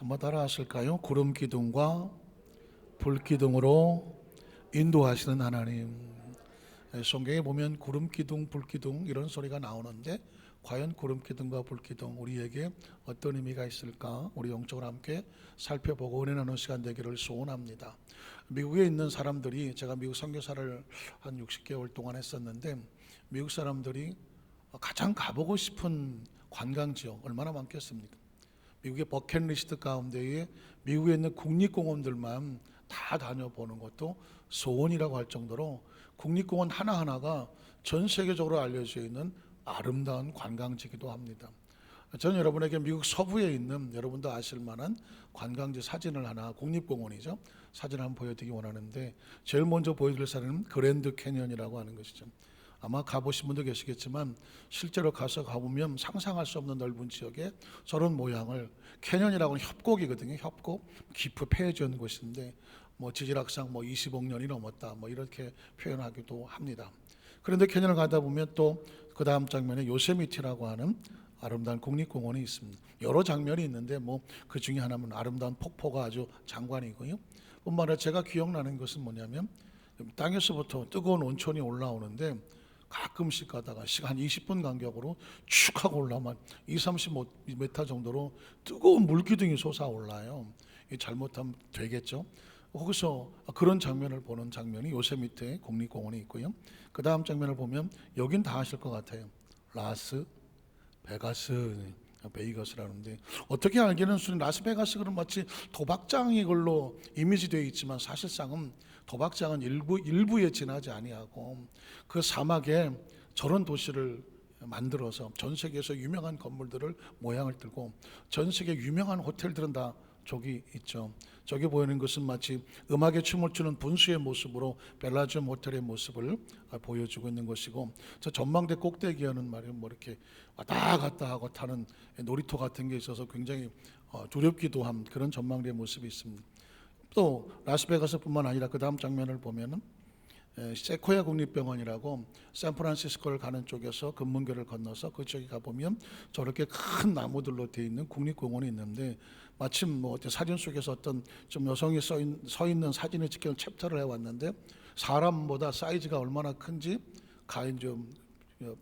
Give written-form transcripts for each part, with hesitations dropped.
한번 따라 하실까요? 구름 기둥과 불 기둥으로 인도하시는 하나님. 성경에 보면 구름 기둥, 불 기둥 이런 소리가 나오는데 과연 구름 기둥과 불 기둥 우리에게 어떤 의미가 있을까? 우리 영적으로 함께 살펴보고 은혜 나누는 시간 되기를 소원합니다. 미국에 있는 사람들이, 제가 미국 선교사를 한 60개월 동안 했었는데, 미국 사람들이 가장 가보고 싶은 관광지역 얼마나 많겠습니까? 미국의 버킷리스트 가운데에 미국에 있는 국립공원들만 다 다녀보는 것도 소원이라고 할 정도로 국립공원 하나하나가 전 세계적으로 알려져 있는 아름다운 관광지이기도 합니다. 저는 여러분에게 미국 서부에 있는, 여러분도 아실 만한 관광지 사진을 하나, 국립공원이죠, 사진을 한번 보여드리기 원하는데, 제일 먼저 보여드릴 사진은 그랜드 캐니언이라고 하는 것이죠. 아마 가보신 분도 계시겠지만 실제로 가보면 상상할 수 없는 넓은 지역에 저런 모양을, 캐년이라고 하는 협곡이거든요. 협곡, 깊이 패여져 있는 곳인데 지질학상 20억 년이 넘었다 이렇게 표현하기도 합니다. 그런데 캐년을 가다 보면 또 그 다음 장면에 요세미티라고 하는 아름다운 국립공원이 있습니다. 여러 장면이 있는데 그 중에 하나는 아름다운 폭포가 아주 장관이고요. 뿐만 아니라 제가 기억나는 것은 뭐냐면, 땅에서부터 뜨거운 온천이 올라오는데 가끔씩 가다가 시간 20분 간격으로 쭉 하고 올라오면 20-30m 정도로 뜨거운 물기둥이 솟아올라요. 잘못하면 되겠죠. 거기서 그런 장면을 보는 장면이 요세미테 국립공원이 있고요. 그 다음 장면을 보면 여긴 다 아실 것 같아요. 베이거스라는데, 어떻게 알기는 라스베가스 그런 마치 도박장이 걸로 이미지되어 있지만 사실상은 도박장은 일부에 지나지 아니하고 그 사막에 저런 도시를 만들어서 전 세계에서 유명한 건물들을 모양을 띠고 전 세계 유명한 호텔들은 다 저기 있죠. 저기 보이는 것은 마치 음악에 춤을 추는 분수의 모습으로 벨라지움 호텔의 모습을 보여주고 있는 것이고, 저 전망대 꼭대기에는 말이야 이렇게 왔다 갔다 하고 타는 놀이터 같은 게 있어서 굉장히 두렵기도 한 그런 전망대의 모습이 있습니다. 또 라스베가스뿐만 아니라 그 다음 장면을 보면은 세코야 국립병원이라고 샌프란시스코를 가는 쪽에서 금문교를 건너서 그쪽에 가보면 저렇게 큰 나무들로 되어 있는 국립공원이 있는데, 마침 사진 속에서 어떤 좀 여성이 서 있는 사진을 찍힌 챕터를 해왔는데 사람보다 사이즈가 얼마나 큰지 가인 좀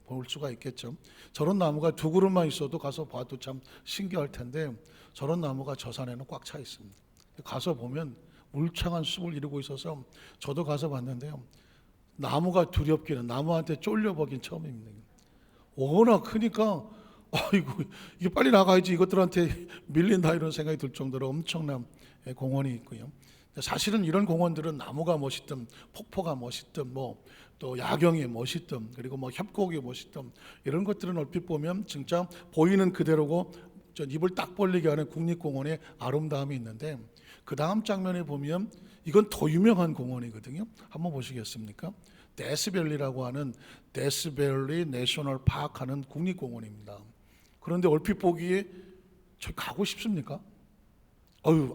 볼 수가 있겠죠. 저런 나무가 두 그루만 있어도 가서 봐도 참 신기할 텐데 저런 나무가 저 산에는 꽉 차 있습니다. 가서 보면 울창한 숲을 이루고 있어서 저도 가서 봤는데요, 나무가 두렵기는, 나무한테 쫄려보긴 처음입니다. 워낙 크니까 이게 빨리 나가야지, 이것들한테 밀린다 이런 생각이 들 정도로 엄청난 공원이 있고요. 사실은 이런 공원들은 나무가 멋있든 폭포가 멋있든 또 야경이 멋있든 그리고 협곡이 멋있든 이런 것들은 얼핏 보면 진짜 보이는 그대로고 입을 딱 벌리게 하는 국립공원의 아름다움이 있는데, 그 다음 장면에 보면 이건 더 유명한 공원이거든요. 한번 보시겠습니까? 데스밸리라고 하는 데스밸리 내셔널 파크 하는 국립공원입니다. 그런데 얼핏 보기에 저 가고 싶습니까?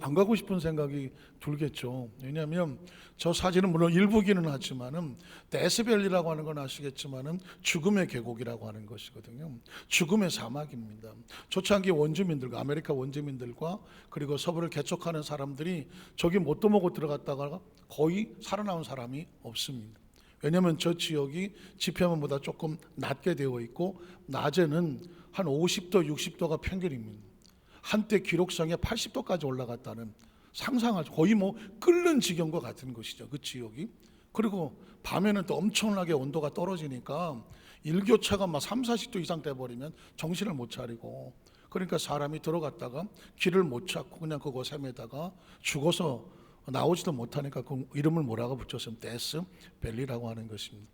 안 가고 싶은 생각이 들겠죠. 왜냐하면 저 사진은 물론 일부기는 하지만은 데스밸리라고 하는 건 아시겠지만은 죽음의 계곡이라고 하는 것이거든요. 죽음의 사막입니다. 초창기 원주민들과 아메리카 원주민들과 그리고 서부를 개척하는 사람들이 저기 못도 모고 들어갔다가 거의 살아남은 사람이 없습니다. 왜냐하면 저 지역이 지표면보다 조금 낮게 되어 있고 낮에는 한 50도, 60도가 평균입니다. 한때 기록상에 80도까지 올라갔다는, 상상할 거의 끓는 지경과 같은 것이죠, 그 지역이. 그리고 밤에는 또 엄청나게 온도가 떨어지니까 일교차가 30-40도 이상 돼버리면 정신을 못 차리고, 그러니까 사람이 들어갔다가 길을 못 찾고 그냥 그곳 헤매다가 죽어서 나오지도 못하니까 그 이름을 뭐라고 붙였으면 데스밸리라고 하는 것입니다.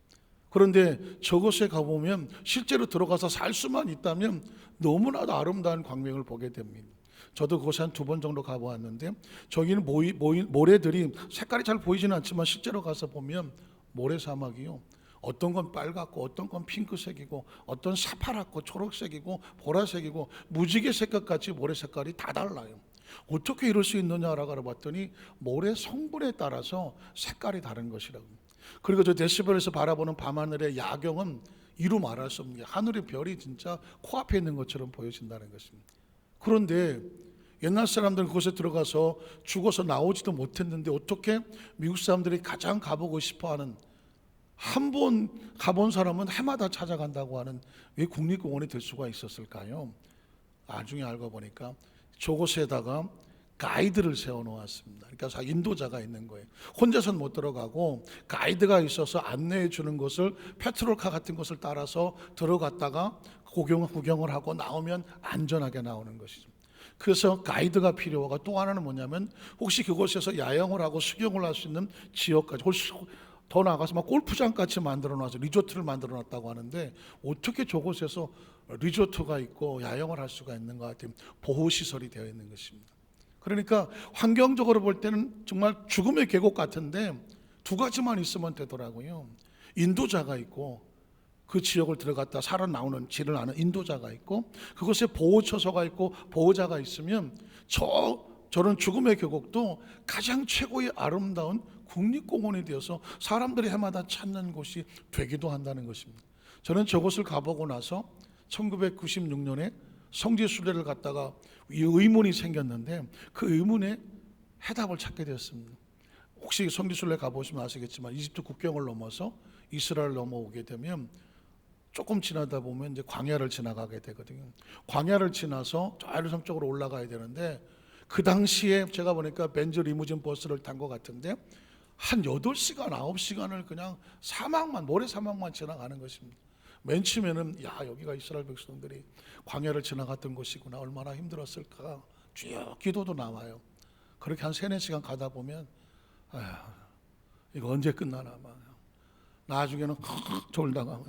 그런데 저곳에 가보면 실제로 들어가서 살 수만 있다면 너무나도 아름다운 광명을 보게 됩니다. 저도 그곳에 한 2번 정도 가보았는데 저기는 모래들이 색깔이 잘 보이지는 않지만 실제로 가서 보면 모래사막이요, 어떤 건 빨갛고 어떤 건 핑크색이고 어떤 새파랗고 초록색이고 보라색이고 무지개 색깔같이 모래 색깔이 다 달라요. 어떻게 이럴 수 있느냐라고 알아봤더니 모래 성분에 따라서 색깔이 다른 것이라고. 그리고 저 데시벨에서 바라보는 밤하늘의 야경은 이루 말할 수 없는 게 하늘의 별이 진짜 코앞에 있는 것처럼 보여진다는 것입니다. 그런데 옛날 사람들은 그곳에 들어가서 죽어서 나오지도 못했는데 어떻게 미국 사람들이 가장 가보고 싶어하는, 한 번 가본 사람은 해마다 찾아간다고 하는 왜 국립공원이 될 수가 있었을까요? 나중에 알고 보니까 저곳에다가 가이드를 세워놓았습니다. 그러니까 인도자가 있는 거예요. 혼자서는 못 들어가고 가이드가 있어서 안내해 주는 것을, 페트롤카 같은 것을 따라서 들어갔다가 구경을 하고 나오면 안전하게 나오는 것이죠. 그래서 가이드가 필요하고, 또 하나는 뭐냐면 혹시 그곳에서 야영을 하고 수경을 할 수 있는 지역까지, 더 나가서 막 골프장 같이 만들어 놔서 리조트를 만들어 놨다고 하는데, 어떻게 저곳에서 리조트가 있고 야영을 할 수가 있는가 같은 보호시설이 되어 있는 것입니다. 그러니까 환경적으로 볼 때는 정말 죽음의 계곡 같은데 두 가지만 있으면 되더라고요. 인도자가 있고, 그 지역을 들어갔다 살아나오는 질을 아는 인도자가 있고, 그곳에 보호처소가 있고 보호자가 있으면 저런 죽음의 계곡도 가장 최고의 아름다운 국립공원이 되어서 사람들이 해마다 찾는 곳이 되기도 한다는 것입니다. 저는 저곳을 가보고 나서 1996년에 성지순례를 갔다가 이 의문이 생겼는데, 그 의문에 해답을 찾게 되었습니다. 혹시 성지순례 가보시면 아시겠지만 이집트 국경을 넘어서 이스라엘 넘어오게 되면 조금 지나다 보면 이제 광야를 지나가게 되거든요. 광야를 지나서 저 예루살렘 쪽으로 올라가야 되는데, 그 당시에 제가 보니까 벤츠 리무진 버스를 탄 것 같은데 한 8시간 9시간을 그냥 사막만, 모래 사막만 지나가는 것입니다. 맨 처음에는 야, 여기가 이스라엘 백성들이 광야를 지나갔던 곳이구나, 얼마나 힘들었을까, 쭉 기도도 나와요. 그렇게 한 3-4시간 가다 보면 아휴, 이거 언제 끝나나 막, 나중에는 졸다가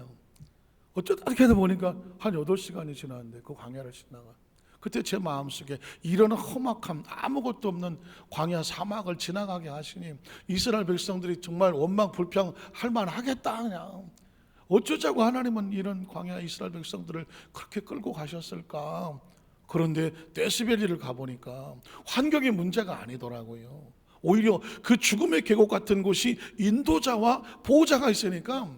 어쩌다 이렇게 하다 보니까 한 8시간이 지났는데 그 광야를 지나가. 그때 제 마음속에 이런 험악함, 아무것도 없는 광야 사막을 지나가게 하시니 이스라엘 백성들이 정말 원망 불평할 만하겠다. 그냥 어쩌자고 하나님은 이런 광야 이스라엘 백성들을 그렇게 끌고 가셨을까. 그런데 데스밸리를 가보니까 환경의 문제가 아니더라고요. 오히려 그 죽음의 계곡 같은 곳이 인도자와 보호자가 있으니까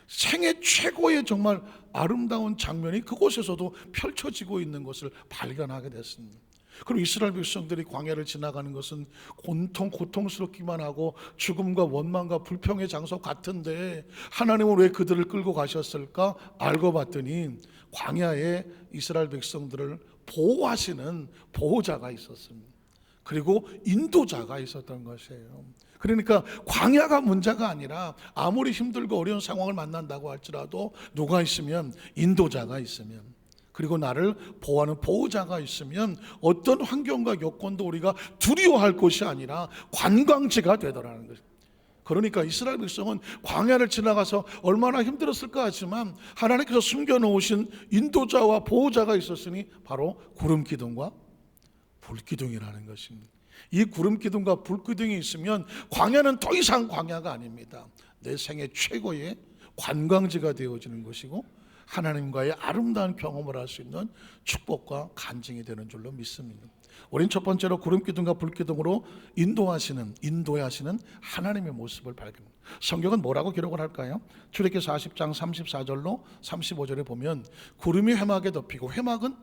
생애 최고의 정말 아름다운 장면이 그곳에서도 펼쳐지고 있는 것을 발견하게 됐습니다. 그리고 이스라엘 백성들이 광야를 지나가는 것은 고통스럽기만 하고 죽음과 원망과 불평의 장소 같은데, 하나님은 왜 그들을 끌고 가셨을까? 알고 봤더니 광야에 이스라엘 백성들을 보호하시는 보호자가 있었습니다. 그리고 인도자가 있었던 것이에요. 그러니까 광야가 문제가 아니라 아무리 힘들고 어려운 상황을 만난다고 할지라도 누가 있으면, 인도자가 있으면, 그리고 나를 보호하는 보호자가 있으면 어떤 환경과 여건도 우리가 두려워할 것이 아니라 관광지가 되더라는 것입니다. 그러니까 이스라엘 백성은 광야를 지나가서 얼마나 힘들었을까 하지만 하나님께서 숨겨놓으신 인도자와 보호자가 있었으니 바로 구름기둥과 불기둥이라는 것입니다. 이 구름기둥과 불기둥이 있으면 광야는 더 이상 광야가 아닙니다. 내 생애 최고의 관광지가 되어지는 것이고 하나님과의 아름다운 경험을 할 수 있는 축복과 간증이 되는 줄로 믿습니다. 우린 첫 번째로 구름기둥과 불기둥으로 인도하시는 하나님의 모습을 발견합니다. 성경은 뭐라고 기록을 할까요? 출애굽기 40장 34절로 35절에 보면 구름이 회막에 덮이고, 회막은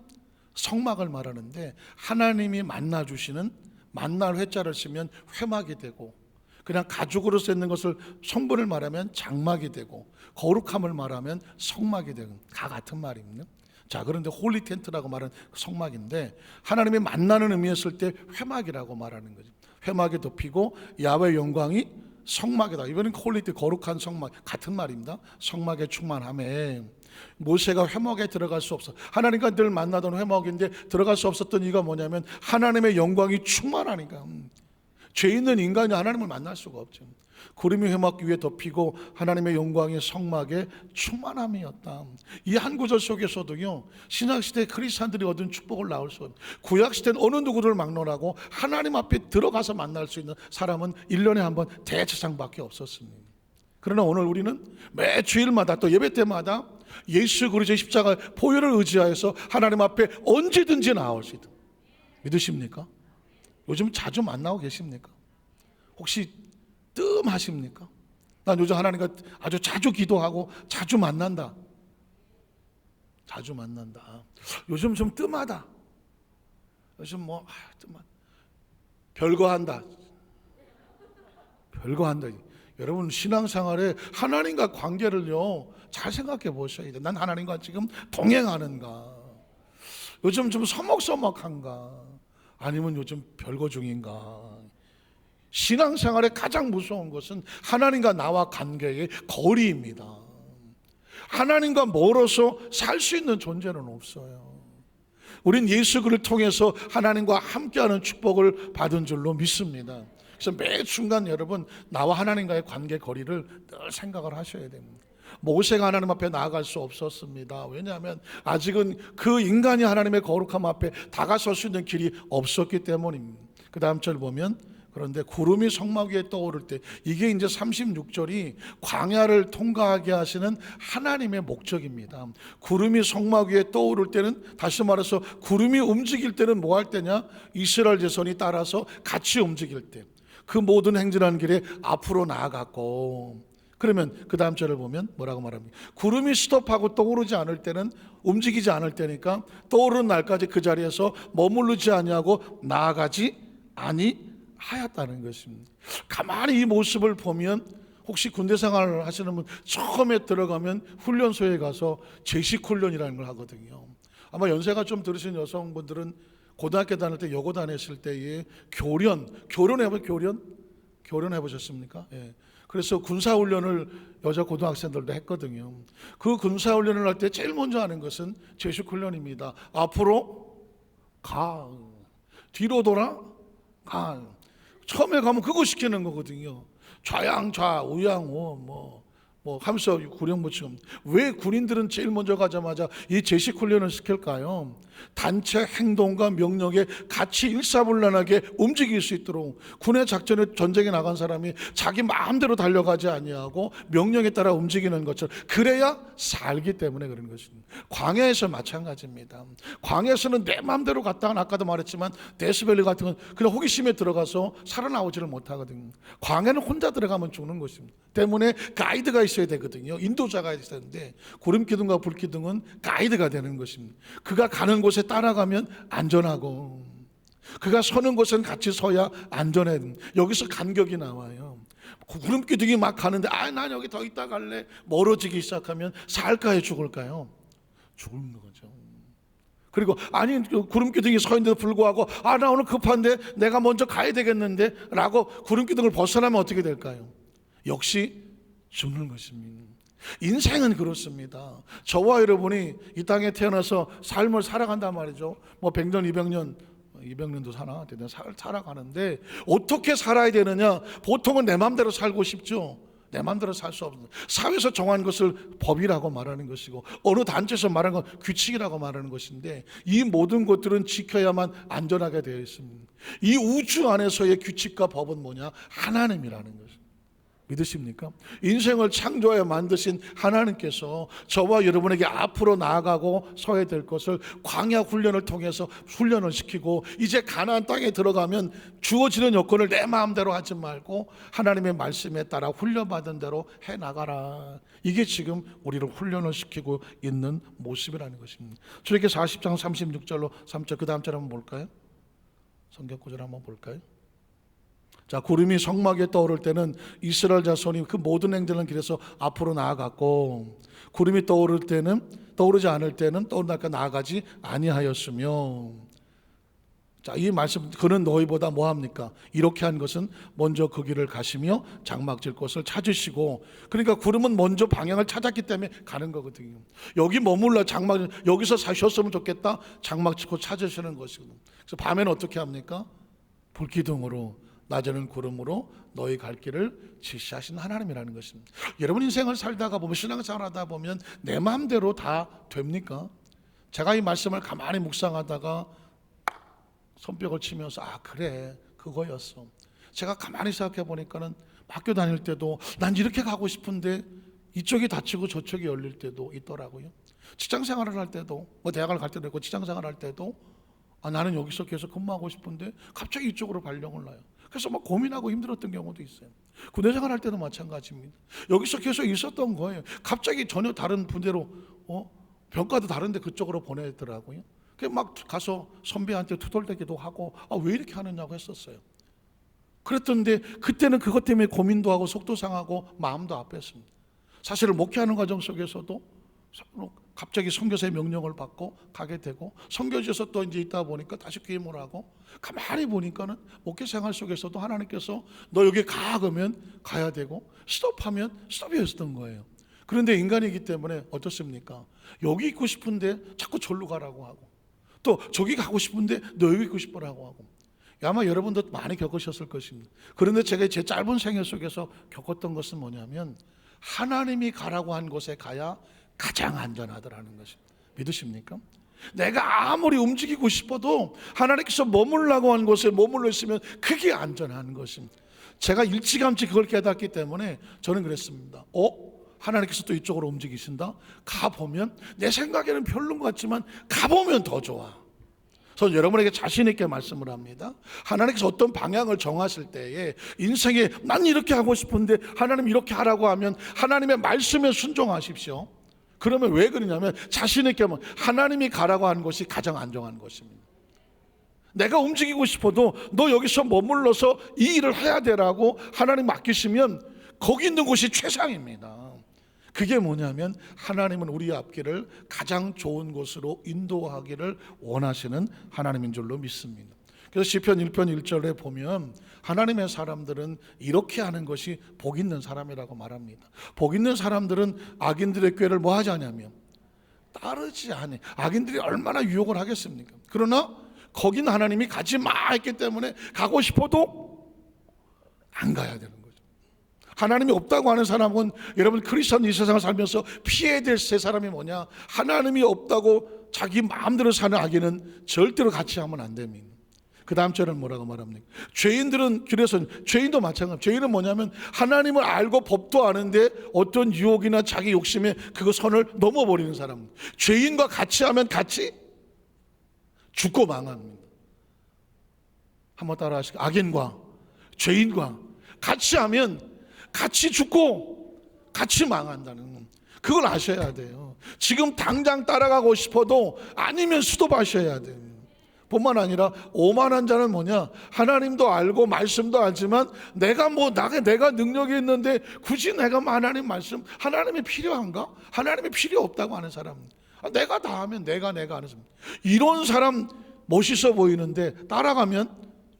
성막을 말하는데 하나님이 만나주시는, 만날 회자를 쓰면 회막이 되고, 그냥 가죽으로 쓰는 것을 성분을 말하면 장막이 되고, 거룩함을 말하면 성막이 되고, 다 같은 말입니다. 자, 그런데 홀리 텐트라고 말하는 성막인데 하나님이 만나는 의미였을 때 회막이라고 말하는 거죠. 회막에 덮이고 야훼 영광이 성막이다. 이번엔 홀리 텐트, 거룩한 성막, 같은 말입니다. 성막에 충만함에 모세가 회막에 들어갈 수 없어. 하나님과 늘 만나던 회막인데 들어갈 수 없었던 이유가 뭐냐면 하나님의 영광이 충만하니까. 죄 있는 인간이 하나님을 만날 수가 없죠. 구름이 회막 위에 덮이고 하나님의 영광이 성막에 충만함이었다. 이 한 구절 속에서도요, 신약시대 크리스찬들이 얻은 축복을 나올 수 없는, 구약시대는 어느 누구를 막론하고 하나님 앞에 들어가서 만날 수 있는 사람은 1년에 한 번 대제사장밖에 없었습니다. 그러나 오늘 우리는 매 주일마다 또 예배 때마다 예수 그리스도의 십자가 보혈을 의지하여서 하나님 앞에 언제든지 나올 수 있다. 믿으십니까? 요즘 자주 만나고 계십니까? 혹시 뜸하십니까? 난 요즘 하나님과 아주 자주 기도하고 자주 만난다. 요즘 좀 뜸하다. 요즘 뭐 별거 한다. 별거 한다. 여러분 신앙생활에 하나님과 관계를요 잘 생각해 보셔야 돼요. 난 하나님과 지금 동행하는가? 요즘 좀 서먹서먹한가? 아니면 요즘 별거 중인가? 신앙생활에 가장 무서운 것은 하나님과 나와 관계의 거리입니다. 하나님과 멀어서 살 수 있는 존재는 없어요. 우린 예수 그리스도를 통해서 하나님과 함께하는 축복을 받은 줄로 믿습니다. 그래서 매 순간 여러분 나와 하나님과의 관계 거리를 늘 생각을 하셔야 됩니다. 모세가 하나님 앞에 나아갈 수 없었습니다. 왜냐하면 아직은 그 인간이 하나님의 거룩함 앞에 다가설 수 있는 길이 없었기 때문입니다. 그 다음 절 보면 그런데 구름이 성막 위에 떠오를 때, 이게 이제 36절이 광야를 통과하게 하시는 하나님의 목적입니다. 구름이 성막 위에 떠오를 때는, 다시 말해서 구름이 움직일 때는 뭐 할 때냐? 이스라엘 자손이 따라서 같이 움직일 때, 그 모든 행진하는 길에 앞으로 나아갔고, 그러면 그 다음 절을 보면 뭐라고 말합니까? 구름이 스톱하고 떠오르지 않을 때는, 움직이지 않을 때니까 떠오르는 날까지 그 자리에서 머무르지 아니하고 나아가지 아니하였다는 것입니다. 가만히 이 모습을 보면, 혹시 군대 생활을 하시는 분 처음에 들어가면 훈련소에 가서 제식 훈련이라는 걸 하거든요. 아마 연세가 좀 들으신 여성분들은 고등학교 다닐 때, 여고 다녔을 때에 교련 해보셨습니까? 예. 그래서 군사훈련을 여자 고등학생들도 했거든요. 그 군사훈련을 할 때 제일 먼저 하는 것은 제식훈련입니다. 앞으로 가, 뒤로 돌아 가. 처음에 가면 그거 시키는 거거든요. 좌양좌, 우양우 뭐 하면서 구령부처럼. 왜 군인들은 제일 먼저 가자마자 이 제식훈련을 시킬까요? 단체 행동과 명령에 같이 일사불란하게 움직일 수 있도록, 군의 작전에 전쟁에 나간 사람이 자기 마음대로 달려가지 아니하고 명령에 따라 움직이는 것처럼, 그래야 살기 때문에 그런 것입니다. 광야에서 마찬가지입니다. 광야에서는 내 마음대로 갔다가, 아까도 말했지만 데스밸리 같은 건 그냥 호기심에 들어가서 살아나오지를 못하거든요. 광야는 혼자 들어가면 죽는 것입니다. 때문에 가이드가 있어야 되거든요. 인도자가 있어야 되는데, 구름기둥과 불기둥은 가이드가 되는 것입니다. 그가 가는 곳에 따라가면 안전하고, 그가 서는 곳은 같이 서야 안전해. 여기서 간격이 나와요. 구름기둥이 막 가는데 난 여기 더 있다 갈래, 멀어지기 시작하면 살까요 죽을까요? 죽는 거죠. 그리고 아니 구름기둥이 서 있는데도 불구하고 나 오늘 급한데 내가 먼저 가야 되겠는데 라고 구름기둥을 벗어나면 어떻게 될까요? 역시 죽는 것입니다. 인생은 그렇습니다. 저와 여러분이 이 땅에 태어나서 삶을 살아간단 말이죠. 뭐 100년, 200년도 사나? 살아가는데 어떻게 살아야 되느냐? 보통은 내 마음대로 살고 싶죠. 내 마음대로 살 수 없는, 사회에서 정한 것을 법이라고 말하는 것이고, 어느 단체에서 말하는 건 규칙이라고 말하는 것인데, 이 모든 것들은 지켜야만 안전하게 되어 있습니다. 이 우주 안에서의 규칙과 법은 뭐냐? 하나님이라는 것입니다. 믿으십니까? 인생을 창조하여 만드신 하나님께서 저와 여러분에게 앞으로 나아가고 서야 될 것을 광야 훈련을 통해서 훈련을 시키고, 이제 가나안 땅에 들어가면 주어지는 여건을 내 마음대로 하지 말고 하나님의 말씀에 따라 훈련받은 대로 해나가라. 이게 지금 우리를 훈련을 시키고 있는 모습이라는 것입니다. 출애굽기 40장 36절로 3절, 그 다음 절 한번 볼까요? 성경 구절 한번 볼까요? 자, 구름이 성막에 떠오를 때는 이스라엘 자손이 그 모든 행진하는 길에서 앞으로 나아갔고, 구름이 떠오르지 않을 때는 떠오르니까 나아가지 아니하였으며. 자, 이 말씀, 그는 너희보다 뭐합니까? 이렇게 한 것은 먼저 그 길을 가시며 장막 질 곳을 찾으시고. 그러니까 구름은 먼저 방향을 찾았기 때문에 가는 거거든요. 여기 머물러 여기서 사셨으면 좋겠다, 장막 짓고 찾으시는 것이고. 그래서 밤에는 어떻게 합니까? 불기둥으로, 낮에는 구름으로 너희 갈 길을 지시하신 하나님이라는 것입니다. 여러분 인생을 살다가 보면, 신앙생활 하다 보면 내 마음대로 다 됩니까? 제가 이 말씀을 가만히 묵상하다가 손뼉을 치면서 그래, 그거였어. 제가 가만히 생각해 보니까는 학교 다닐 때도 난 이렇게 가고 싶은데 이쪽이 닫히고 저쪽이 열릴 때도 있더라고요. 직장생활을 할 때도, 뭐 대학을 갈 때도 있고, 직장생활 할 때도 나는 여기서 계속 근무하고 싶은데 갑자기 이쪽으로 발령을 나요. 그래서 막 고민하고 힘들었던 경우도 있어요. 군대 생활할 때도 마찬가지입니다. 여기서 계속 있었던 거예요. 갑자기 전혀 다른 분대로 병가도 다른데 그쪽으로 보내더라고요. 막 가서 선배한테 투덜대기도 하고 왜 이렇게 하느냐고 했었어요. 그랬던데 그때는 그것 때문에 고민도 하고 속도 상하고 마음도 아팠습니다. 사실은 목회하는 과정 속에서도 갑자기 선교사의 명령을 받고 가게 되고, 선교지에서 또 이제 있다 보니까 다시 귀임을 하고, 가만히 보니까는 목회 생활 속에서도 하나님께서 너 여기 가 그러면 가야 되고, 스톱하면 스톱이었던 거예요. 그런데 인간이기 때문에 어떻습니까? 여기 있고 싶은데 자꾸 절로 가라고 하고, 또 저기 가고 싶은데 너 여기 있고 싶으라고 하고. 아마 여러분도 많이 겪으셨을 것입니다. 그런데 제가 제 짧은 생애 속에서 겪었던 것은 뭐냐면, 하나님이 가라고 한 곳에 가야 가장 안전하더라는 것입니다. 믿으십니까? 내가 아무리 움직이고 싶어도 하나님께서 머물라고 한 곳에 머물러 있으면 그게 안전한 것입니다. 제가 일찌감치 그걸 깨닫기 때문에 저는 그랬습니다. 하나님께서 또 이쪽으로 움직이신다? 가보면 내 생각에는 별론 것 같지만 가보면 더 좋아. 그래서 여러분에게 자신 있게 말씀을 합니다. 하나님께서 어떤 방향을 정하실 때에 인생에 난 이렇게 하고 싶은데 하나님 이렇게 하라고 하면 하나님의 말씀에 순종하십시오. 그러면 왜 그러냐면 자신 있게 하면 하나님이 가라고 하는 것이 가장 안정한 것입니다. 내가 움직이고 싶어도 너 여기서 머물러서 이 일을 해야 되라고 하나님 맡기시면 거기 있는 곳이 최상입니다. 그게 뭐냐면 하나님은 우리 앞길을 가장 좋은 곳으로 인도하기를 원하시는 하나님인 줄로 믿습니다. 그래서 시편 1편 1절에 보면 하나님의 사람들은 이렇게 하는 것이 복 있는 사람이라고 말합니다. 복 있는 사람들은 악인들의 꾀를 뭐 하지 않냐면 따르지 않아. 악인들이 얼마나 유혹을 하겠습니까? 그러나 거긴 하나님이 가지 마 했기 때문에 가고 싶어도 안 가야 되는 거예요. 하나님이 없다고 하는 사람은, 여러분 크리스천 이 세상을 살면서 피해야 될 세 사람이 뭐냐? 하나님이 없다고 자기 마음대로 사는 악인은 절대로 같이 하면 안 됩니다. 그 다음 절은 뭐라고 말합니까? 죄인들은, 그래서 죄인도 마찬가지. 죄인은 뭐냐면 하나님을 알고 법도 아는데 어떤 유혹이나 자기 욕심에 그 선을 넘어버리는 사람. 죄인과 같이 하면 같이 죽고 망합니다. 한번 따라 하시고, 악인과 죄인과 같이 하면 같이 죽고 같이 망한다는, 그걸 아셔야 돼요. 지금 당장 따라가고 싶어도 아니면 스톱하셔야 돼요. 뿐만 아니라 오만한 자는 뭐냐? 하나님도 알고 말씀도 알지만 내가 능력이 있는데 굳이 내가 하나님 말씀, 하나님이 필요한가? 하나님이 필요 없다고 하는 사람, 내가 다 하면 내가 하는 사람, 이런 사람 멋있어 보이는데 따라가면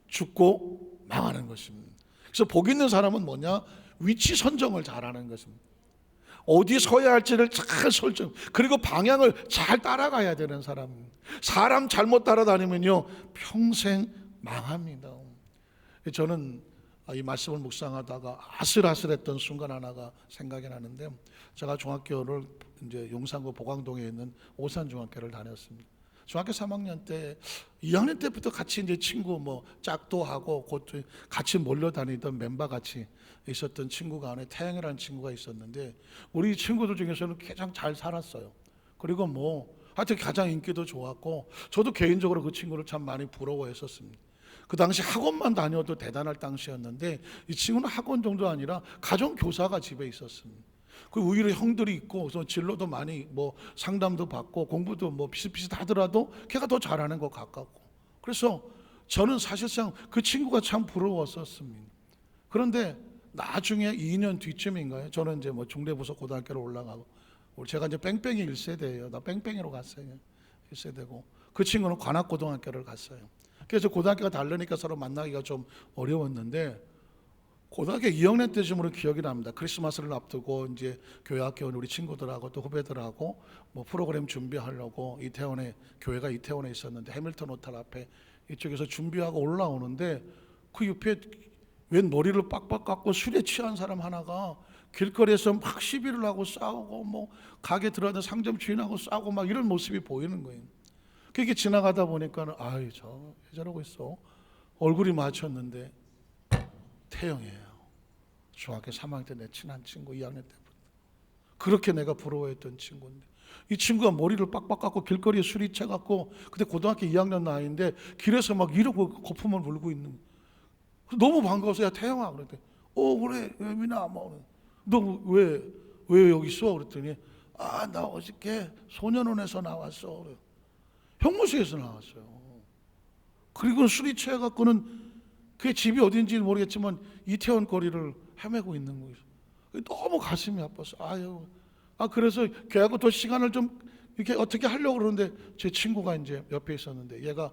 죽고 망하는 것입니다. 그래서 복 있는 사람은 뭐냐? 위치 선정을 잘하는 것입니다. 어디 서야 할지를 잘 설정, 그리고 방향을 잘 따라가야 되는 사람. 사람 잘못 따라다니면요 평생 망합니다. 저는 이 말씀을 묵상하다가 아슬아슬했던 순간 하나가 생각이 나는데, 제가 중학교를 이제 용산구 보광동에 있는 오산중학교를 다녔습니다. 중학교 3학년 때, 2학년 때부터 같이 이제 친구 짝도 하고 같이 몰려다니던 멤버 같이 있었던 친구가 안에 태양이라는 친구가 있었는데, 우리 친구들 중에서는 가장 잘 살았어요. 그리고 하여튼 가장 인기도 좋았고, 저도 개인적으로 그 친구를 참 많이 부러워했었습니다. 그 당시 학원만 다녀도 대단할 당시였는데, 이 친구는 학원 정도 아니라 가정교사가 집에 있었습니다. 그 오히려 형들이 있고, 그래서 진로도 많이 상담도 받고 공부도 비슷비슷하더라도 걔가 더 잘하는 것 같았고, 그래서 저는 사실상 그 친구가 참 부러웠었습니다. 그런데 나중에 2년 뒤쯤인가요? 저는 이제 중대부서 고등학교로 올라가고, 제가 이제 뺑뺑이 1세대예요. 나 뺑뺑이로 갔어요. 1세대고 그 친구는 관악고등학교를 갔어요. 그래서 고등학교가 다르니까 서로 만나기가 좀 어려웠는데, 고등학교 2학년 때쯤으로 기억이 납니다. 크리스마스를 앞두고 이제 교회 학교 온 우리 친구들하고 또 후배들하고 프로그램 준비하려고 교회가 이태원에 있었는데 해밀턴 호텔 앞에 이쪽에서 준비하고 올라오는데, 그 옆에 웬 머리를 빡빡 깎고 술에 취한 사람 하나가 길거리에서 막 시비를 하고 싸우고 가게 들어가는 상점 주인하고 싸우고 막 이런 모습이 보이는 거예요. 그렇게 지나가다 보니까는 왜 저러고 있어? 얼굴이 마주쳤는데 태영이에요. 중학교 3학년 때 내 친한 친구, 2학년 때부터. 그렇게 내가 부러워했던 친구인데, 이 친구가 머리를 빡빡 깎고 길거리에 술이 채갖고, 그때 고등학교 2학년 나이인데 길에서 막 이러고 거품을 물고 있는 거예요. 너무 반가워서, 야 태영아, 그랬더니 그래 민아, 너 왜 여기 있어? 그랬더니 나 어저께 소년원에서 나왔어. 형무소에서 나왔어요. 그리고 술이 취해갖고는 그 집이 어딘지 모르겠지만 이태원 거리를 헤매고 있는 거예요. 너무 가슴이 아파서 그래서 걔하고 더 시간을 좀 이렇게 어떻게 하려고 그러는데 제 친구가 이제 옆에 있었는데 얘가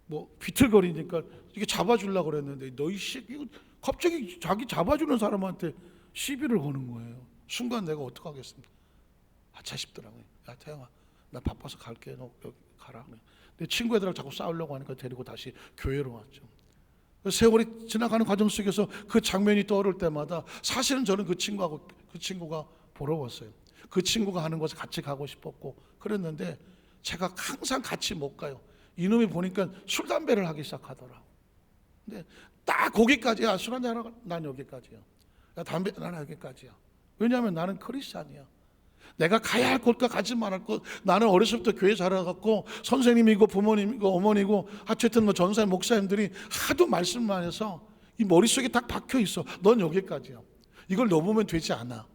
뭐 비틀거리니까 이게 잡아주려고 그랬는데 너희 이거 갑자기 자기 잡아주는 사람한테 시비를 거는 거예요. 순간 내가 어떡하겠습니까? 자식더라고요. 야 태영아 나 바빠서 갈게. 너 여기 가라. 내 친구 애들하고 자꾸 싸우려고 하니까 데리고 다시 교회로 왔죠. 세월이 지나가는 과정 속에서 그 장면이 떠오를 때마다 사실은 저는 그 친구가 부러웠어요. 그 친구가 하는 곳에 같이 가고 싶었고 그랬는데 제가 항상 같이 못 가요. 이놈이 보니까 술 담배를 하기 시작하더라고. 근데 딱 거기까지야. 술 한잔 하러 난 여기까지야. 야 담배 난 여기까지야. 왜냐하면 나는 크리스찬이야. 내가 가야 할 곳과 가지 말할 곳. 나는 어렸을 때부터 교회 자라갖고 선생님이고 부모님이고 어머니고 어쨌든 뭐 전사님 목사님들이 하도 말씀만 해서 이 머릿속에 딱 박혀 있어. 넌 여기까지야. 이걸 넘으면 되지 않아.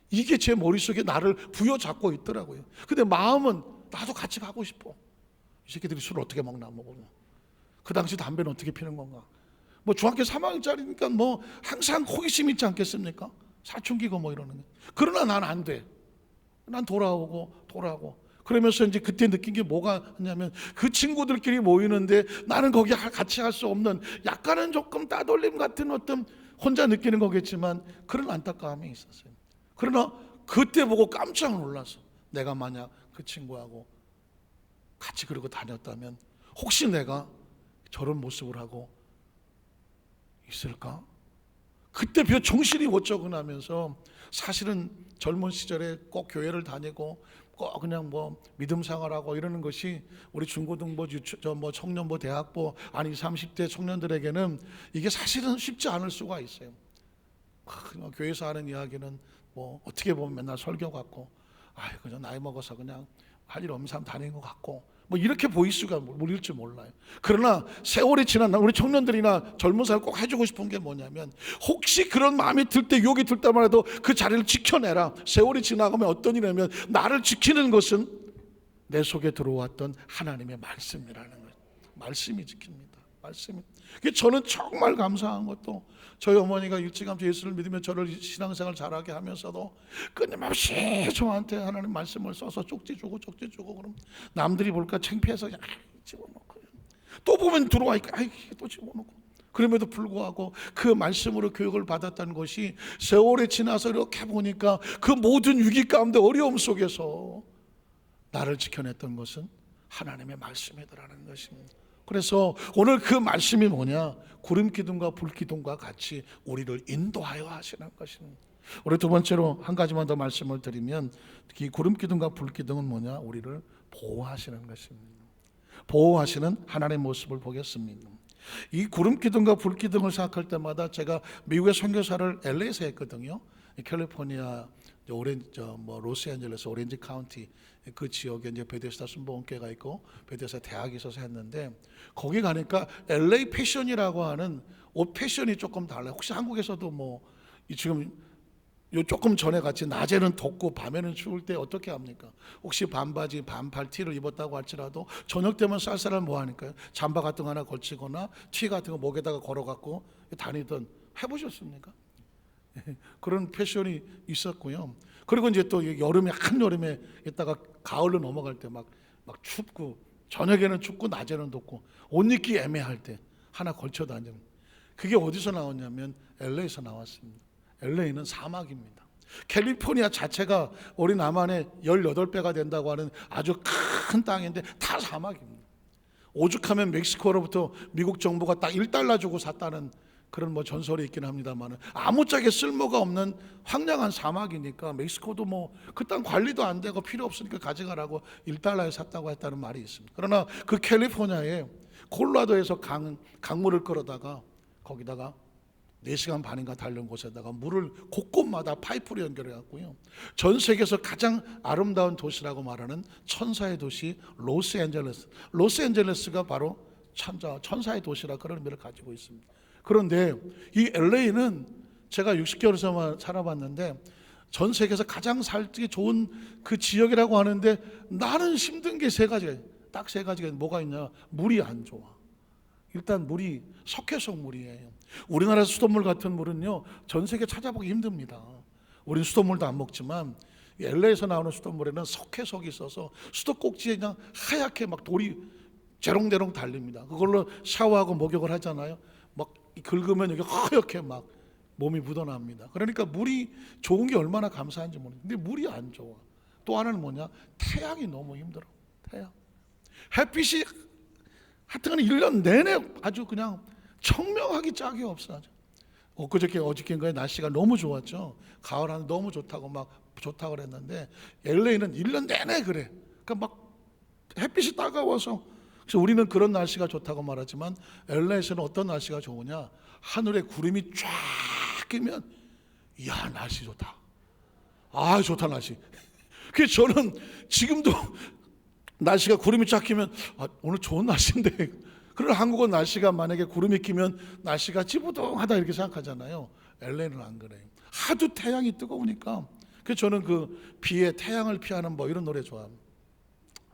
이게 제 머릿속에 나를 부여잡고 있더라고요. 근데 마음은 나도 같이 가고 싶어. 이 새끼들이 술을 어떻게 먹나 먹으면. 그 당시 담배는 어떻게 피는 건가. 뭐 중학교 3학년짜리니까 뭐 항상 호기심 있지 않겠습니까? 사춘기고 뭐 이러는 거. 그러나 난 안 돼. 난 돌아오고 그러면서 이제 그때 느낀 게 뭐가 있냐면 그 친구들끼리 모이는데 나는 거기 같이 할 수 없는 약간은 조금 따돌림 같은 어떤 혼자 느끼는 거겠지만 그런 안타까움이 있었어요. 그러나 그때 보고 깜짝 놀라서 내가 만약 그 친구하고 같이 그러고 다녔다면 혹시 내가 저런 모습을 하고 있을까? 그때 별 정신이 못 적응하면서 사실은 젊은 시절에 꼭 교회를 다니고 꼭 그냥 뭐 믿음 생활하고 이러는 것이 우리 중고등부, 뭐 청년부, 대학부 아니 30대 청년들에게는 이게 사실은 쉽지 않을 수가 있어요. 교회에서 하는 이야기는 뭐 어떻게 보면 맨날 설교 같고 그냥 나이 먹어서 그냥 할 일 없는 사람 다니는 것 같고 뭐 이렇게 보일 수가 모를 줄 몰라요. 그러나 세월이 지난 우리 청년들이나 젊은 사람 꼭 해주고 싶은 게 뭐냐면 혹시 그런 마음이 들 때 욕이 들 때만 해도 그 자리를 지켜내라. 세월이 지나가면 어떤 일이냐면 나를 지키는 것은 내 속에 들어왔던 하나님의 말씀이라는 거예요. 말씀이 지킵니다. 말씀이. 저는 정말 감사한 것도 저희 어머니가 일찌감치 예수를 믿으며 저를 신앙생활 잘하게 하면서도 끊임없이 저한테 하나님 말씀을 써서 쪽지 주고 그럼 남들이 볼까 창피해서 그냥 집어넣고 또 보면 들어와니까 또 집어넣고 그럼에도 불구하고 그 말씀으로 교육을 받았다는 것이 세월이 지나서 이렇게 보니까 그 모든 위기 가운데 어려움 속에서 나를 지켜냈던 것은 하나님의 말씀이더라는 것입니다. 그래서 오늘 그 말씀이 뭐냐? 구름 기둥과 불 기둥과 같이 우리를 인도하여 하시는 것입니다. 우리 두 번째로 한 가지만 더 말씀을 드리면 이 구름 기둥과 불 기둥은 뭐냐? 우리를 보호하시는 것입니다. 보호하시는 하나님의 모습을 보겠습니다. 이 구름 기둥과 불 기둥을 생각할 때마다 제가 미국의 선교사를 LA에서 했거든요. 캘리포니아 로스앤젤레스 오렌지 카운티 그 지역에 이제 베데스다 순복음교회가 있고 베데스다 대학이 있어서 했는데 거기 가니까 LA 패션이라고 하는 옷 패션이 조금 달라요. 혹시 한국에서도 뭐 지금 요 조금 전에 같이 낮에는 덥고 밤에는 추울 때 어떻게 합니까? 혹시 반바지 반팔 티를 입었다고 할지라도 저녁 되면 쌀쌀한 뭐 하니까요? 잠바 같은 거 하나 걸치거나 티 같은 거 목에다가 걸어갖고 다니던 해보셨습니까? 그런 패션이 있었고요. 그리고 이제 또 여름에 한여름에 있다가 가을로 넘어갈 때 막 춥고 저녁에는 춥고 낮에는 덥고 옷 입기 애매할 때 하나 걸쳐 다니는 그게 어디서 나왔냐면 LA에서 나왔습니다. LA는 사막입니다. 캘리포니아 자체가 우리 남한의 18배가 된다고 하는 아주 큰 땅인데 다 사막입니다. 오죽하면 멕시코로부터 미국 정부가 딱 $1 주고 샀다는 그런 뭐 전설이 있긴 합니다만 아무짝에 쓸모가 없는 황량한 사막이니까 멕시코도 뭐 그 땅 관리도 안 되고 필요 없으니까 가져가라고 $1에 샀다고 했다는 말이 있습니다. 그러나 그 캘리포니아에 콜로라도에서 강물을 끌어다가 거기다가 4시간 반인가 달린 곳에다가 물을 곳곳마다 파이프로 연결해 갖고요. 전 세계에서 가장 아름다운 도시라고 말하는 천사의 도시 로스앤젤레스. 로스앤젤레스가 바로 천사의 도시라 그런 의미를 가지고 있습니다. 그런데 이 LA는 제가 60개월에서만 살아봤는데 전 세계에서 가장 살기 좋은 그 지역이라고 하는데 나는 힘든 게 3가지예요. 딱 세 가지가 뭐가 있냐? 물이 안 좋아. 일단 물이 석회성 물이에요. 우리나라 수돗물 같은 물은요, 전 세계 찾아보기 힘듭니다. 우리는 수돗물도 안 먹지만 LA에서 나오는 수돗물에는 석회석이 있어서 수도꼭지에 그냥 하얗게 막 돌이 재롱재롱 달립니다. 그걸로 샤워하고 목욕을 하잖아요. 막 긁으면 여기 하얗게 막 몸이 묻어납니다. 그러니까 물이 좋은 게 얼마나 감사한지 모르겠는데, 근데 물이 안 좋아. 또 하나는 뭐냐? 태양이 너무 힘들어. 태양. 햇빛이 하여튼 1년 내내 아주 그냥 청명하기 짝이 없어. 어저께인가에 날씨가 너무 좋았죠. 가을 하늘 너무 좋다고 그랬는데 LA는 1년 내내 그래. 그러니까 막 햇빛이 따가워서. 그래서 우리는 그런 날씨가 좋다고 말하지만 LA에서는 어떤 날씨가 좋으냐? 하늘에 구름이 쫙 끼면, 이야, 날씨 좋다. 아, 좋다 날씨. 그래서 저는 지금도 날씨가 구름이 쫙 끼면 오늘 좋은 날씨인데, 그러나 한국은 날씨가 만약에 구름이 끼면 날씨가 찌부둥하다 이렇게 생각하잖아요. LA는 안 그래요. 하도 태양이 뜨거우니까. 그래서 저는 그 비에 태양을 피하는 이런 노래 좋아합니다.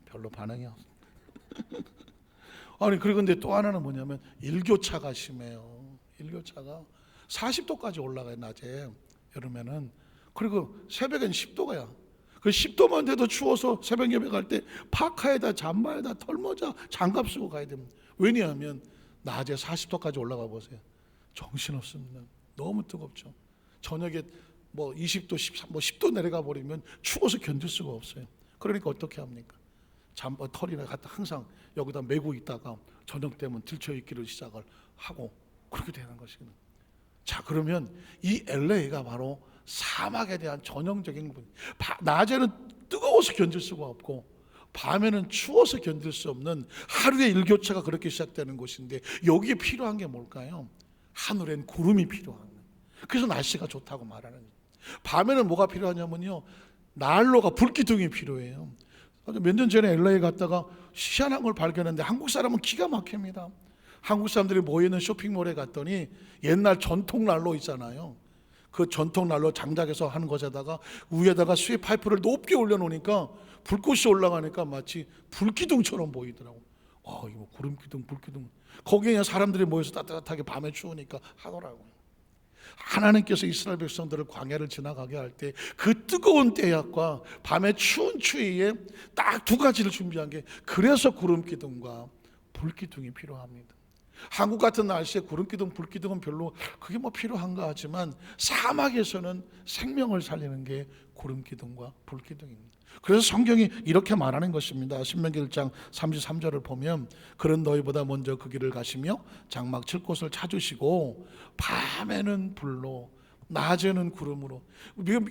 별로 반응이 없어. 아니, 그리고 근데 또 하나는 뭐냐면 일교차가 심해요. 일교차가 40도까지 올라가요, 낮에. 여름에는. 그리고 새벽엔 10도가야. 그 10도만 돼도 추워서 새벽 예배 갈 때 파카에다 잠바에다 털모자 장갑 쓰고 가야 됩니다. 왜냐하면 낮에 40도까지 올라가 보세요. 정신없습니다. 너무 뜨겁죠. 저녁에 20도, 13, 10도 내려가 버리면 추워서 견딜 수가 없어요. 그러니까 어떻게 합니까? 잠바 털이나 갖다 항상 여기다 메고 있다가 저녁 되면 들쳐 입기를 시작을 하고 그렇게 되는 것이거든요. 자, 그러면 이 LA가 바로 사막에 대한 전형적인 분. 낮에는 뜨거워서 견딜 수가 없고 밤에는 추워서 견딜 수 없는 하루의 일교차가 그렇게 시작되는 곳인데, 여기에 필요한 게 뭘까요? 하늘엔 구름이 필요한 거예요. 그래서 날씨가 좋다고 말하는 거예요. 밤에는 뭐가 필요하냐면요, 난로가, 불기둥이 필요해요. 몇 년 전에 LA 갔다가 희한한 걸 발견했는데, 한국 사람은 기가 막힙니다. 한국 사람들이 모이는 쇼핑몰에 갔더니 옛날 전통 난로 있잖아요. 그 전통 난로 장작에서 하는 것에다가 위에다가 수에 파이프를 높게 올려놓으니까 불꽃이 올라가니까 마치 불기둥처럼 보이더라고. 이거 구름기둥, 불기둥. 거기에 그냥 사람들이 모여서 따뜻하게 밤에 추우니까 하더라고요. 하나님께서 이스라엘 백성들을 광야를 지나가게 할 때 그 뜨거운 때약과 밤의 추운 추위에 딱 두 가지를 준비한 게, 그래서 구름기둥과 불기둥이 필요합니다. 한국 같은 날씨에 구름기둥, 불기둥은 별로 그게 필요한가 하지만 사막에서는 생명을 살리는 게 구름기둥과 불기둥입니다. 그래서 성경이 이렇게 말하는 것입니다. 신명기 1장 33절을 보면, 그런 너희보다 먼저 그 길을 가시며 장막 칠 곳을 찾으시고 밤에는 불로 낮에는 구름으로.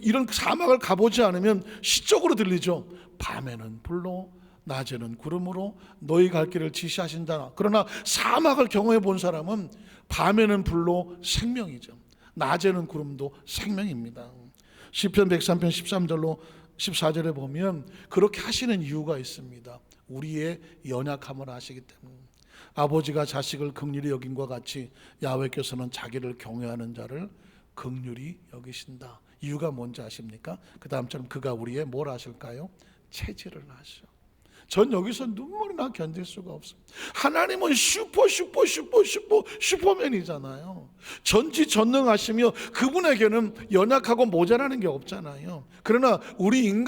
이런 사막을 가보지 않으면 시적으로 들리죠. 밤에는 불로 낮에는 구름으로 너희 갈 길을 지시하신다. 그러나 사막을 경험해 본 사람은 밤에는 불로 생명이죠, 낮에는 구름도 생명입니다. 시편 103편 13절로 14절에 보면 그렇게 하시는 이유가 있습니다. 우리의 연약함을 아시기 때문에. 아버지가 자식을 긍휼히 여김과 같이 야훼께서는 자기를 경외하는 자를 긍휼히 여기신다. 이유가 뭔지 아십니까? 그 다음처럼 그가 우리의 뭘 하실까요? 체질을 하시오. 전 여기서 눈물이 나 견딜 수가 없습니다. 하나님은 슈퍼맨이잖아요. 전지전능하시며 그분에게는 연약하고 모자라는 게 없잖아요. 그러나 우리는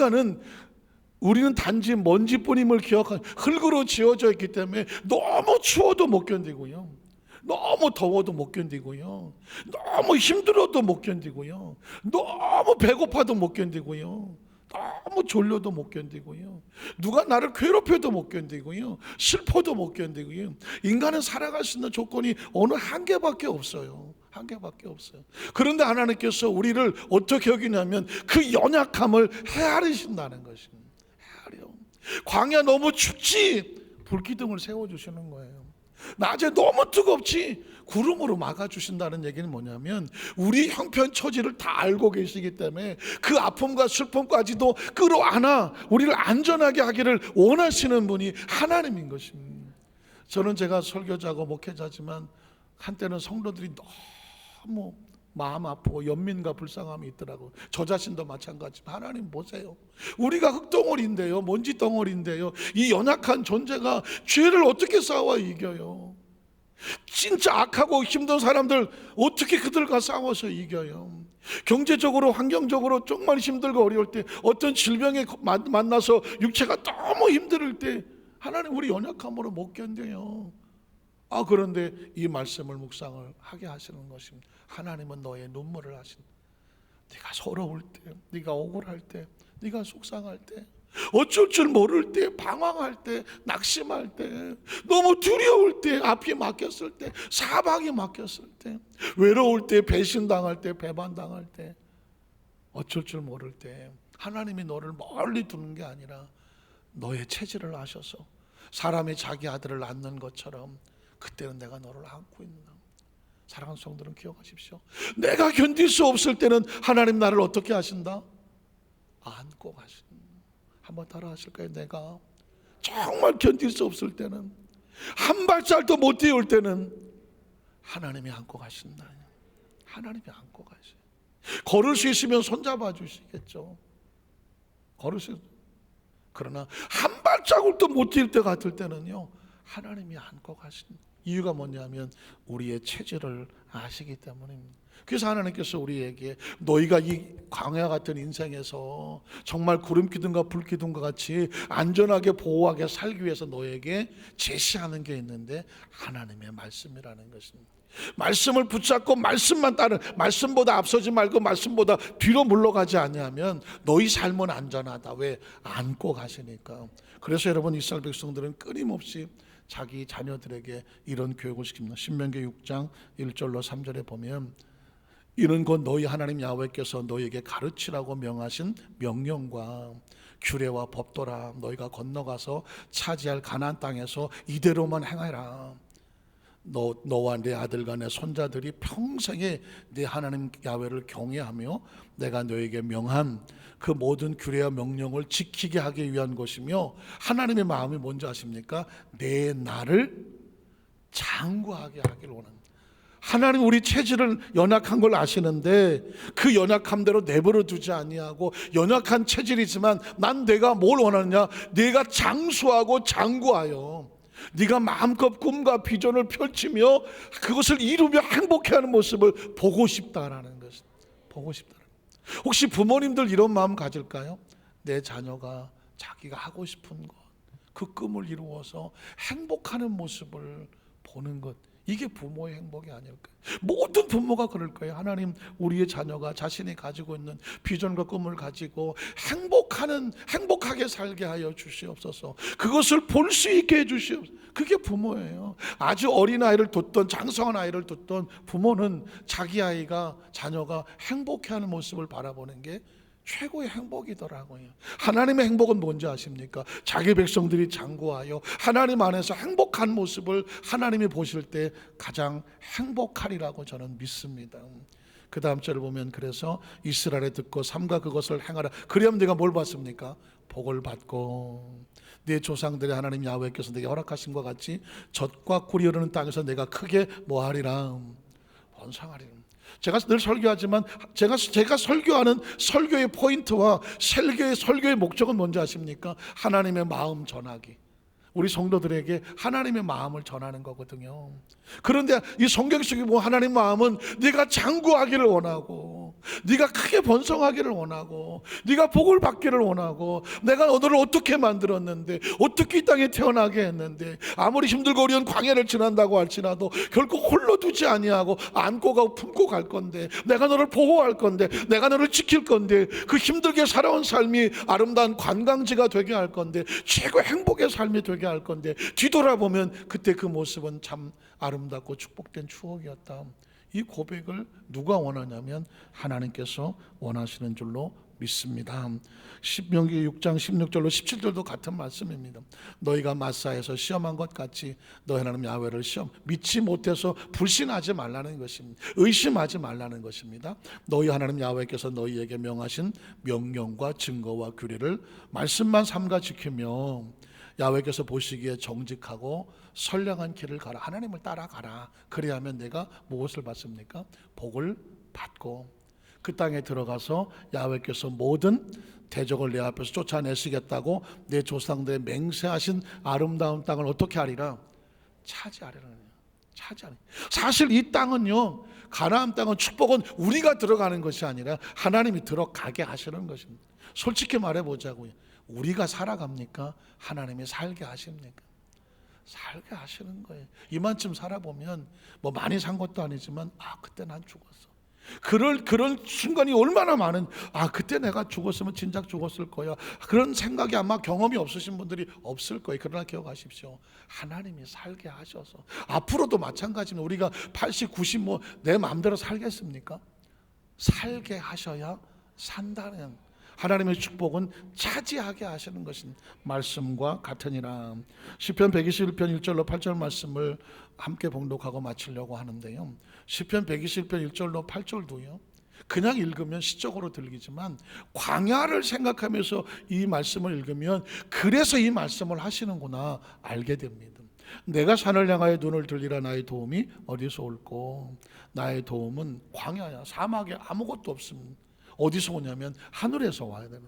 단지 먼지뿐임을 기억하고 흙으로 지어져 있기 때문에 너무 추워도 못 견디고요, 너무 더워도 못 견디고요, 너무 힘들어도 못 견디고요, 너무 배고파도 못 견디고요, 너무 졸려도 못 견디고요, 누가 나를 괴롭혀도 못 견디고요, 슬퍼도 못 견디고요. 인간은 살아갈 수 있는 조건이 어느 한계밖에 없어요. 한계밖에 없어요. 그런데 하나님께서 우리를 어떻게 여기냐면 그 연약함을 헤아리신다는 것입니다. 헤아려. 광야 너무 춥지? 불기둥을 세워주시는 거예요. 낮에 너무 뜨겁지? 구름으로 막아주신다는 얘기는 뭐냐면 우리 형편 처지를 다 알고 계시기 때문에 그 아픔과 슬픔까지도 끌어안아 우리를 안전하게 하기를 원하시는 분이 하나님인 것입니다. 저는 제가 설교자고 목회자지만 한때는 성도들이 너무 마음 아프고 연민과 불쌍함이 있더라고. 저 자신도 마찬가지지만 하나님 보세요. 우리가 흙덩어리인데요, 먼지 덩어리인데요, 이 연약한 존재가 죄를 어떻게 싸워 이겨요? 진짜 악하고 힘든 사람들 어떻게 그들과 싸워서 이겨요? 경제적으로 환경적으로 정말 힘들고 어려울 때, 어떤 질병에 만나서 육체가 너무 힘들 때 하나님 우리 연약함으로 못 견뎌요. 그런데 이 말씀을 묵상을 하게 하시는 것입니다. 하나님은 너의 눈물을 하신다. 네가 서러울 때, 네가 억울할 때, 네가 속상할 때, 어쩔 줄 모를 때, 방황할 때, 낙심할 때, 너무 두려울 때, 앞이 막혔을 때, 사방이 막혔을 때, 외로울 때, 배신당할 때, 배반당할 때, 어쩔 줄 모를 때 하나님이 너를 멀리 두는 게 아니라 너의 체질을 아셔서 사람이 자기 아들을 낳는 것처럼 그때는 내가 너를 안고 있는다. 사랑하는 성도들은 기억하십시오. 내가 견딜 수 없을 때는 하나님 나를 어떻게 하신다? 안고 가신다. 한번 따라 하실까요? 내가 정말 견딜 수 없을 때는, 한 발짝도 못 뛰어올 때는 하나님이 안고 가신다. 하나님이 안고 가시. 걸을 수 있으면 손잡아 주시겠죠. 걸을 수. 그러나 한 발자국도 못 뛸 때 같을 때는요, 하나님이 안고 가신다. 이유가 뭐냐면 우리의 체질을 아시기 때문입니다. 그래서 하나님께서 우리에게 너희가 이 광야 같은 인생에서 정말 구름 기둥과 불 기둥과 같이 안전하게 보호하게 살기 위해서 너에게 제시하는 게 있는데 하나님의 말씀이라는 것입니다. 말씀을 붙잡고 말씀만 따르, 말씀보다 앞서지 말고 말씀보다 뒤로 물러가지 아니하면 너희 삶은 안전하다. 왜? 안고 가시니까. 그래서 여러분, 이스라엘 백성들은 끊임없이 자기 자녀들에게 이런 교육을 시킵니다. 신명기 6장 1절로 3절에 보면 이는 곧 너희 하나님 야훼께서 너희에게 가르치라고 명하신 명령과 규례와 법도라. 너희가 건너가서 차지할 가나안 땅에서 이대로만 행하라. 너와 내 아들과 내 손자들이 평생에 내 하나님 야훼를 경외하며 내가 너에게 명한 그 모든 규례와 명령을 지키게 하기 위한 것이며, 하나님의 마음이 뭔지 아십니까? 내 나를 장구하게 하기를 원합니다. 하나님 우리 체질을 연약한 걸 아시는데 그 연약함대로 내버려 두지 아니하고, 연약한 체질이지만 난 내가 뭘 원하느냐? 내가 장수하고 장구하여 네가 마음껏 꿈과 비전을 펼치며 그것을 이루며 행복해하는 모습을 보고 싶다라는 것입니다. 보고 싶다. 혹시 부모님들 이런 마음 가질까요? 내 자녀가 자기가 하고 싶은 것, 그 꿈을 이루어서 행복하는 모습을 보는 것, 이게 부모의 행복이 아닐까요? 모든 부모가 그럴 거예요. 하나님 우리의 자녀가 자신이 가지고 있는 비전과 꿈을 가지고 행복하게 살게 하여 주시옵소서. 그것을 볼 수 있게 해 주시옵소서. 그게 부모예요. 아주 어린 아이를 뒀던 장성한 아이를 뒀던 부모는 자기 아이가, 자녀가 행복해하는 모습을 바라보는 게 최고의 행복이더라고요. 하나님의 행복은 뭔지 아십니까? 자기 백성들이 장구하여 하나님 안에서 행복한 모습을 하나님이 보실 때 가장 행복하리라고 저는 믿습니다. 그 다음 절을 보면 그래서 이스라엘에 듣고 삼가 그것을 행하라. 그리하면 내가 뭘 받습니까? 복을 받고 내 조상들의 하나님 야훼께서 내게 허락하신 것 같이 젖과 꿀이 흐르는 땅에서 내가 크게 뭐하리라? 번성하리라. 제가 늘 설교하지만 제가 설교하는 설교의 포인트와 설교의 목적은 뭔지 아십니까? 하나님의 마음 전하기. 우리 성도들에게 하나님의 마음을 전하는 거거든요. 그런데 이 성경 속에 보면 하나님의 마음은 네가 장구하기를 원하고, 네가 크게 번성하기를 원하고, 네가 복을 받기를 원하고, 내가 너를 어떻게 만들었는데, 어떻게 이 땅에 태어나게 했는데, 아무리 힘들고 어려운 광야를 지난다고 할지라도 결코 홀로 두지 아니하고 안고 가고 품고 갈 건데, 내가 너를 보호할 건데, 내가 너를 지킬 건데, 그 힘들게 살아온 삶이 아름다운 관광지가 되게 할 건데, 최고 행복의 삶이 되게 할 건데, 뒤돌아보면 그때 그 모습은 참 아름답고 축복된 추억이었다. 이 고백을 누가 원하냐면 하나님께서 원하시는 줄로 믿습니다. 신명기 6장 16절로 17절도 같은 말씀입니다. 너희가 마사에서 시험한 것 같이 너희 하나님 야훼를 믿지 못해서 불신하지 말라는 것입니다. 의심하지 말라는 것입니다. 너희 하나님 야훼께서 너희에게 명하신 명령과 증거와 규례를 말씀만 삼가 지키며 야훼께서 보시기에 정직하고 선량한 길을 가라. 하나님을 따라가라. 그래야만 내가 무엇을 받습니까? 복을 받고 그 땅에 들어가서 야훼께서 모든 대적을 내 앞에서 쫓아내시겠다고 내 조상들의 맹세하신 아름다운 땅을 어떻게 하리라? 차지하리라. 차지하리. 사실 이 땅은요, 가나안 땅은, 축복은 우리가 들어가는 것이 아니라 하나님이 들어가게 하시는 것입니다. 솔직히 말해보자고요. 우리가 살아갑니까? 하나님이 살게 하십니까? 살게 하시는 거예요. 이만큼 살아보면 뭐 많이 산 것도 아니지만 그때 난 죽었어. 그런 순간이 얼마나 많은, 그때 내가 죽었으면 진작 죽었을 거야, 그런 생각이 아마 경험이 없으신 분들이 없을 거예요. 그러나 기억하십시오. 하나님이 살게 하셔서 앞으로도 마찬가지입니다. 우리가 80, 90 뭐 내 마음대로 살겠습니까? 살게 하셔야 산다는 하나님의 축복은 차지하게 하시는 것인 말씀과 같으니라. 시편 121편 1절로 8절 말씀을 함께 봉독하고 마치려고 하는데요, 시편 121편 1절로 8절도요 그냥 읽으면 시적으로 들리지만 광야를 생각하면서 이 말씀을 읽으면 그래서 이 말씀을 하시는구나 알게 됩니다. 내가 산을 향하여 눈을 들리라. 나의 도움이 어디서 올꼬? 나의 도움은 광야야. 사막에 아무것도 없습니다. 어디서 오냐면 하늘에서 와야 되는,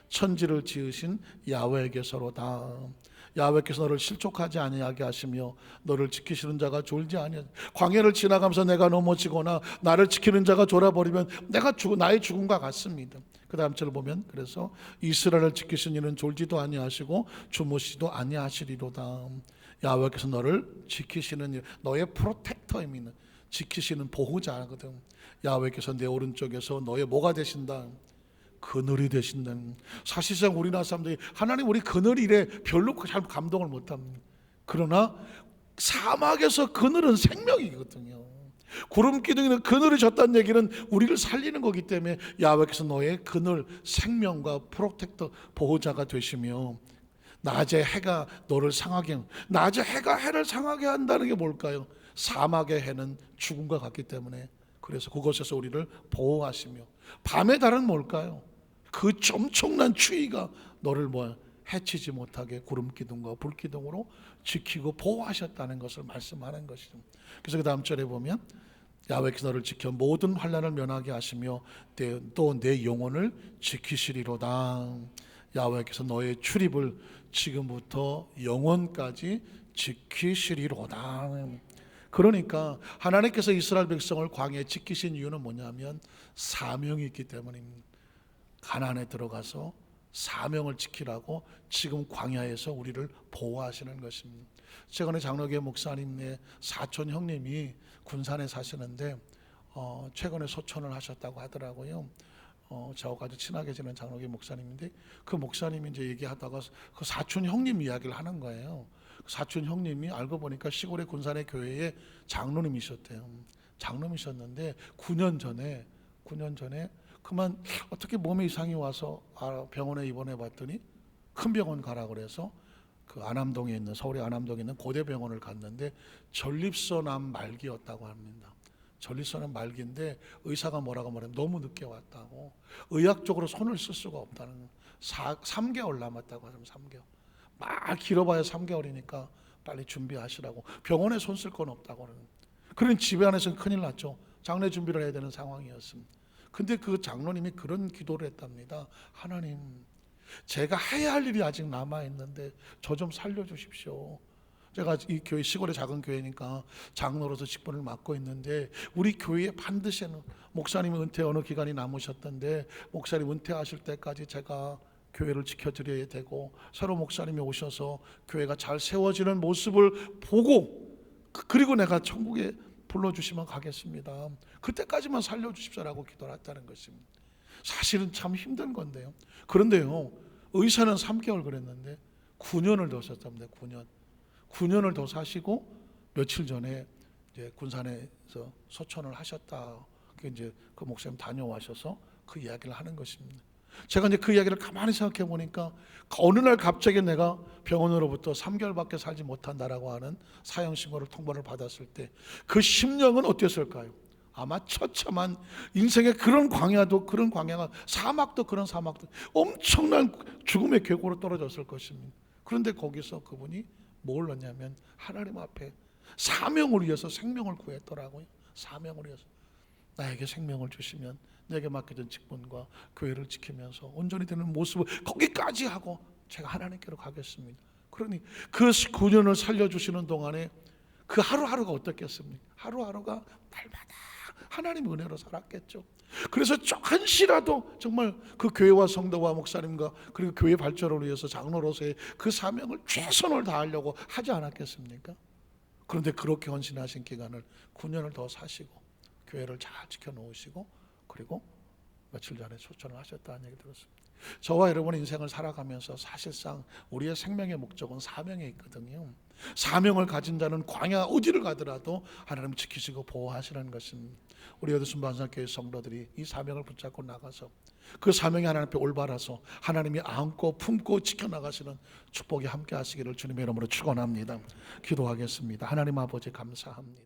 천지를 지으신 야훼에게서로다. 야훼께서 너를 실족하지 아니하게 하시며 너를 지키시는 자가 졸지 아니하지. 광야를 지나가면서 내가 넘어지거나 나를 지키는 자가 졸아버리면 나의 죽음과 같습니다. 그 다음 절을 보면, 그래서 이스라엘을 지키신 이는 졸지도 아니하시고 주무시도 아니하시리로다. 야훼께서 너를 지키시는 일, 너의 프로텍터입니다. 지키시는 보호자거든. 야훼께서 내 오른쪽에서 너의 뭐가 되신다? 그늘이 되신다. 사실상 우리나라 사람들이 하나님 우리 그늘이래 별로 잘 감동을 못합니다. 그러나 사막에서 그늘은 생명이거든요. 구름 기둥에는 그늘이 졌다는 얘기는 우리를 살리는 거기 때문에 야훼께서 너의 그늘, 생명과 프로텍터, 보호자가 되시며, 낮에 해가 너를 상하게, 낮에 해가 해를 상하게 한다는 게 뭘까요? 사막의 해는 죽음과 같기 때문에, 그래서 그곳에서 우리를 보호하시며, 밤의 달은 뭘까요? 그 엄청난 추위가 너를 해치지 못하게 구름기둥과 불기둥으로 지키고 보호하셨다는 것을 말씀하는 것이죠. 그래서 그 다음 절에 보면, 야훼께서 너를 지켜 모든 환난을 면하게 하시며 또 내 영혼을 지키시리로다. 야훼께서 너의 출입을 지금부터 영원까지 지키시리로다. 그러니까 하나님께서 이스라엘 백성을 광야에 지키신 이유는 뭐냐면 사명이 있기 때문입니다. 가나안에 들어가서 사명을 지키라고 지금 광야에서 우리를 보호하시는 것입니다. 최근에 장로교회 목사님의 사촌 형님이 군산에 사시는데 최근에 소천을 하셨다고 하더라고요. 저하고 아주 친하게 지낸 장로교회 목사님인데, 그 목사님이 이제 얘기하다가 그 사촌 형님 이야기를 하는 거예요. 사촌 형님이 알고 보니까 시골의 군산의 교회에 장로님이셨대요. 장로님이셨는데 9년 전에 그만 어떻게 몸에 이상이 와서 병원에 입원해 봤더니 큰 병원 가라 그래서 그 안암동에 있는, 서울의 안암동에 있는 고대병원을 갔는데 전립선암 말기였다고 합니다. 전립선암 말기인데 의사가 뭐라고 말하면 너무 늦게 왔다고, 의학적으로 손을 쓸 수가 없다는, 3개월 남았다고 하면 3개월, 막 길어봐야 3개월이니까 빨리 준비하시라고, 병원에 손 쓸 건 없다고 그러는. 그런 집에 안에서는 큰일 났죠. 장례 준비를 해야 되는 상황이었습니다. 근데 그 장로님이 그런 기도를 했답니다. 하나님, 제가 해야 할 일이 아직 남아있는데 저 좀 살려주십시오. 제가 이 교회, 시골의 작은 교회니까 장로로서 직분을 맡고 있는데 우리 교회에 반드시, 목사님이 은퇴 어느 기간이 남으셨던데 목사님 은퇴하실 때까지 제가 교회를 지켜드려야 되고, 새로 목사님이 오셔서 교회가 잘 세워지는 모습을 보고, 그리고 내가 천국에 불러주시면 가겠습니다. 그때까지만 살려주십시오라고 기도를 했다는 것입니다. 사실은 참 힘든 건데요. 그런데요, 의사는 3개월 그랬는데 9년을 더 썼답니다. 9년을 더 사시고 며칠 전에 이제 군산에서 소천을 하셨다. 이제 그 목사님 다녀와셔서 그 이야기를 하는 것입니다. 제가 이제 그 이야기를 가만히 생각해 보니까 어느 날 갑자기 내가 병원으로부터 3개월밖에 살지 못한다라고 하는 사형신고를 통보를 받았을 때 그 심령은 어땠을까요? 아마 처참한 인생의 그런 광야도, 그런 광야가, 사막도 그런 사막도 엄청난 죽음의 궤고로 떨어졌을 것입니다. 그런데 거기서 그분이 뭘 넣냐면 하나님 앞에 사명을 위해서 생명을 구했더라고요. 사명을 위해서. 나에게 생명을 주시면 내게 맡겨진 직분과 교회를 지키면서 온전히 되는 모습을 거기까지 하고 제가 하나님께로 가겠습니다. 그러니 그 9년을 살려주시는 동안에 그 하루하루가 어떻겠습니까? 하루하루가 날마다 하나님의 은혜로 살았겠죠. 그래서 한시라도 정말 그 교회와 성도와 목사님과 그리고 교회 발전을 위해서 장로로서의 그 사명을 최선을 다하려고 하지 않았겠습니까? 그런데 그렇게 헌신하신 기간을 9년을 더 사시고 교회를 잘 지켜놓으시고 그리고 며칠 전에 초청을 하셨다는 얘기 들었습니다. 저와 여러분 인생을 살아가면서 사실상 우리의 생명의 목적은 사명에 있거든요. 사명을 가진 자는 광야 어디를 가더라도 하나님 지키시고 보호하시는 것입니다. 우리 여두순 반상교회 성도들이 이 사명을 붙잡고 나가서 그 사명이 하나님 앞에 올바라서 하나님이 안고 품고 지켜나가시는 축복이 함께 하시기를 주님의 이름으로 축원합니다. 기도하겠습니다. 하나님 아버지 감사합니다.